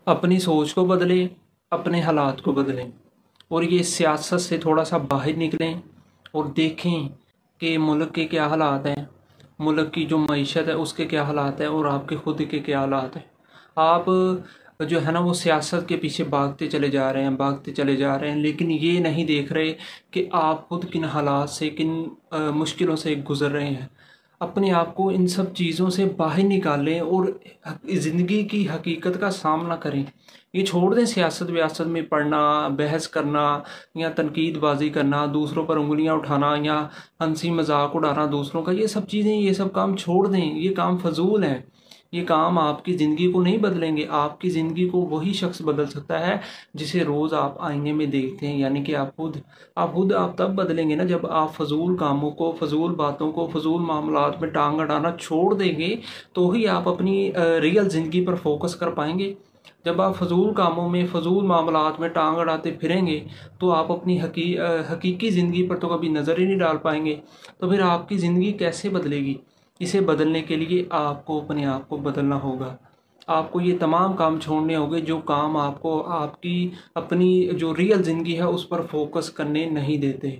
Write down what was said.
अपनी सोच को बदलें, अपने हालात को बदलें और ये सियासत से थोड़ा सा बाहर निकलें और देखें कि मुल्क के क्या हालात हैं, मुल्क की जो मईशत है उसके क्या हालात हैं और आपके खुद के क्या हालात हैं। आप जो है ना वो सियासत के पीछे भागते चले जा रहे हैं, भागते चले जा रहे हैं, लेकिन ये नहीं देख रहे कि आप खुद किन हालात से, किन मुश्किलों से गुजर रहे हैं। अपने आप को इन सब चीज़ों से बाहर निकालें और ज़िंदगी की हकीकत का सामना करें। ये छोड़ दें सियासत व्यासत में पढ़ना, बहस करना या तनकीदबाजी करना, दूसरों पर उंगलियां उठाना या हंसी मजाक उड़ाना दूसरों का। ये सब चीज़ें, ये सब काम छोड़ दें। ये काम फजूल है। ये काम आपकी ज़िंदगी को नहीं बदलेंगे। आपकी ज़िंदगी को वही शख्स बदल सकता है जिसे रोज़ आप आईने में देखते हैं, यानी कि आप खुद आप तब बदलेंगे ना जब आप फजूल कामों को, फजूल बातों को, फजूल मामलात में टांग अड़ाना छोड़ देंगे। तो ही आप अपनी रियल ज़िंदगी पर फोकस कर पाएंगे। जब आप फजूल कामों में, फजूल मामलात में टांग अड़ाते फिरेंगे तो आप अपनी हकीकी ज़िंदगी पर तो कभी नज़र ही नहीं डाल पाएंगे। तो फिर आपकी ज़िंदगी कैसे बदलेगी? इसे बदलने के लिए आपको अपने आप को बदलना होगा। आपको ये तमाम काम छोड़ने होंगे जो काम आपको आपकी अपनी जो रियल ज़िंदगी है उस पर फोकस करने नहीं देते।